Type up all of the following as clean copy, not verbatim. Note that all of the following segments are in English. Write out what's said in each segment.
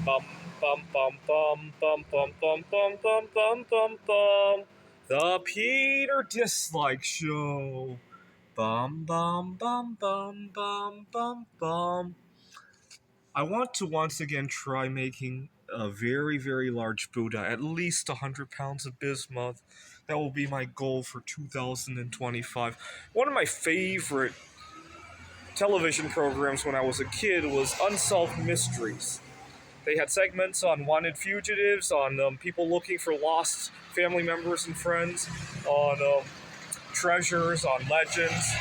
Bum bum bum bum bum bum bum bum bum bum bum bum. The Peter Dislike Show. Bum bum bum bum bum bum bum. I want to once again try making a very, very large Buddha, at least 100 pounds of bismuth. That will be my goal for 2025. One of my favorite television programs when I was a kid was Unsolved Mysteries. They had segments on wanted fugitives, on people looking for lost family members and friends, on treasures, on legends,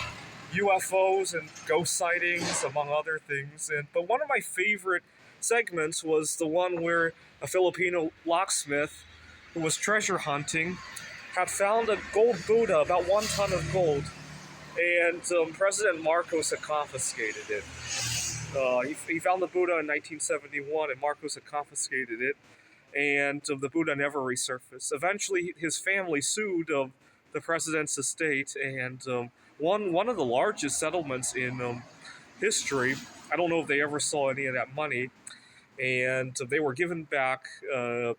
UFOs and ghost sightings, among other things. But one of my favorite segments was the one where a Filipino locksmith who was treasure hunting had found a gold Buddha, about 1 ton of gold, and President Marcos had confiscated it. He found the Buddha in 1971, and Marcos had confiscated it, and the Buddha never resurfaced. Eventually, his family sued the president's estate and one of the largest settlements in history. I don't know if they ever saw any of that money, and they were given back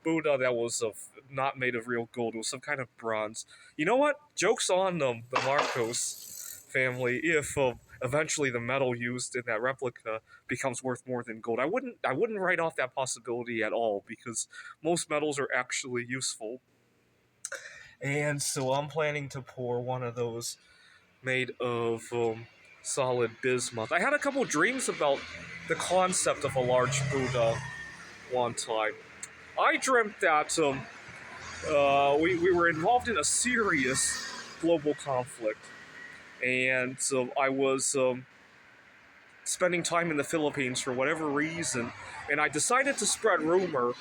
Buddha that was not made of real gold. It was some kind of bronze. You know what? Joke's on the Marcos family if eventually the metal used in that replica becomes worth more than gold. I wouldn't write off that possibility at all because most metals are actually useful. And so I'm planning to pour one of those made of solid bismuth. I had a couple dreams about the concept of a large Buddha one time. I dreamt that we were involved in a serious global conflict, and I was spending time in the Philippines for whatever reason, and I decided to spread rumor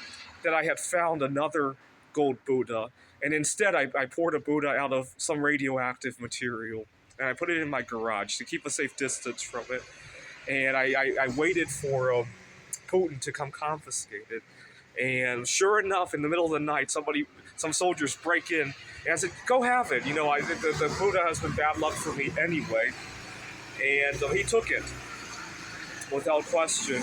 that I had found another gold Buddha, and instead I poured a Buddha out of some radioactive material, and I put it in my garage to keep a safe distance from it, and I waited for Putin to come confiscate it. And sure enough, in the middle of the night, some soldiers break in, and I said, "Go have it." You know, the Buddha has been bad luck for me anyway, and he took it without question.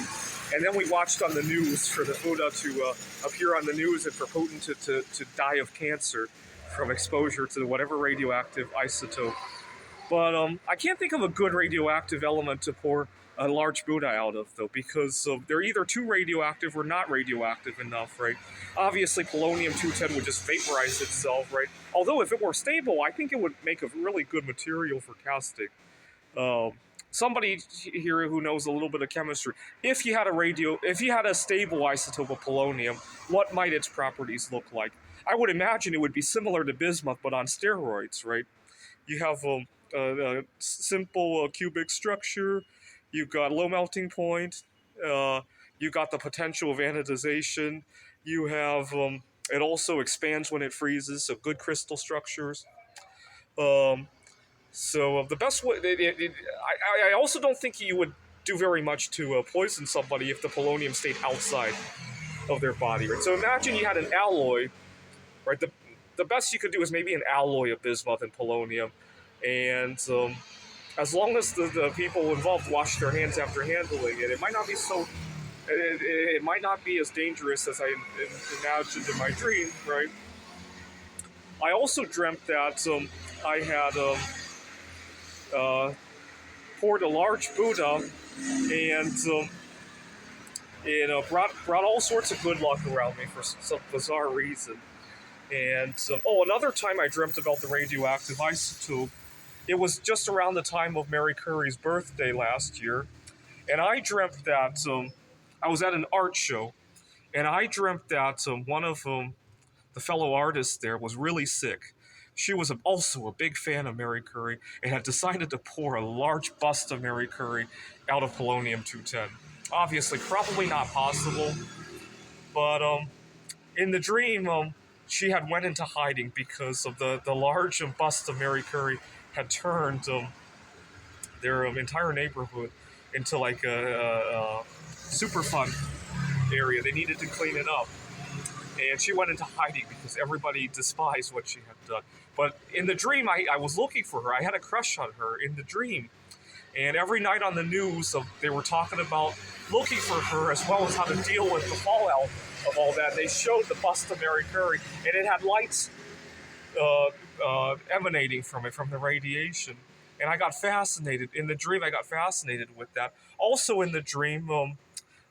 And then we watched on the news for the Buddha to appear on the news and for Putin to die of cancer from exposure to whatever radioactive isotope. But I can't think of a good radioactive element to pour a large Buddha out of, though, because they're either too radioactive or not radioactive enough, right? Obviously, polonium-210 would just vaporize itself, right? Although, if it were stable, I think it would make a really good material for casting. Somebody here who knows a little bit of chemistry, if you had a stable isotope of polonium, what might its properties look like? I would imagine it would be similar to bismuth, but on steroids, right? You have a simple cubic structure. You've got low melting point. You got the potential of anodization. You have it also expands when it freezes, so good crystal structures. So the best way, I also don't think you would do very much to poison somebody if the polonium stayed outside of their body, right? So imagine you had an alloy, right? The best you could do is maybe an alloy of bismuth and polonium, and as long as the people involved wash their hands after handling it, it might not be so. It might not be as dangerous as I imagined in my dream, right? I also dreamt that I had poured a large Buddha, and it brought all sorts of good luck around me for some bizarre reason. And another time I dreamt about the radioactive isotope. It was just around the time of Mary Curie's birthday last year, and I dreamt that I was at an art show, and I dreamt that one of the fellow artists there was really sick. She was also a big fan of Mary Curie and had decided to pour a large bust of Mary Curie out of polonium-210. Obviously, probably not possible, but in the dream, she had went into hiding because of the large bust of Mary Curie had turned their entire neighborhood into like a Superfund area. They needed to clean it up. And she went into hiding because everybody despised what she had done. But in the dream, I was looking for her. I had a crush on her in the dream. And every night on the news, they were talking about looking for her as well as how to deal with the fallout of all that. They showed the bust of Mary Curry, and it had lights emanating from it, from the radiation. And I got fascinated. In the dream, I got fascinated with that. Also in the dream,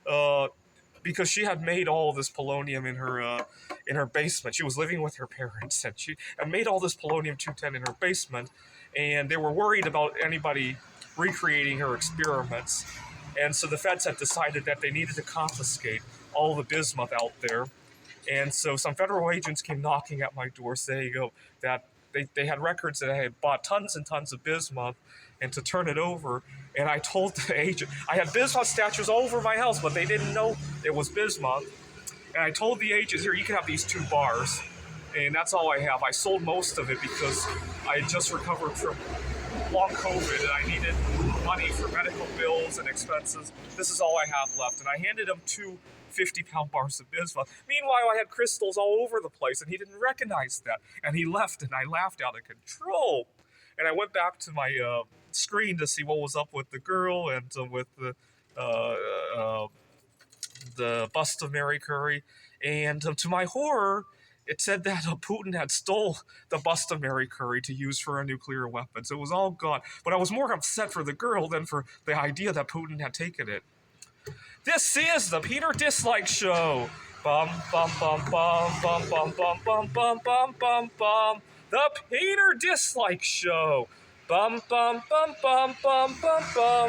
uh, because she had made all this polonium in her basement. She was living with her parents, and she had made all this polonium-210 in her basement, and they were worried about anybody recreating her experiments. And so the feds had decided that they needed to confiscate all the bismuth out there. And so some federal agents came knocking at my door saying that they had records that I had bought tons and tons of bismuth and to turn it over. And I told the agent, I had bismuth statues all over my house, but they didn't know it was bismuth. And I told the agent, here, you can have these 2 bars. And that's all I have. I sold most of it because I had just recovered from long COVID and I needed money for medical bills and expenses. This is all I have left. And I handed him 2 50-pound bars of bismuth. Meanwhile, I had crystals all over the place, and he didn't recognize that. And he left, and I laughed out of control. And I went back to my screen to see what was up with the girl and with the bust of Mary Curry. And to my horror, it said that Putin had stole the bust of Mary Curry to use for a nuclear weapon. So it was all gone. But I was more upset for the girl than for the idea that Putin had taken it. This is the Peter Dislike Show. Bum bum bum bum bum bum bum bum bum bum bum bum. The Peter Dislike Show. Bum bum bum bum bum bum bum.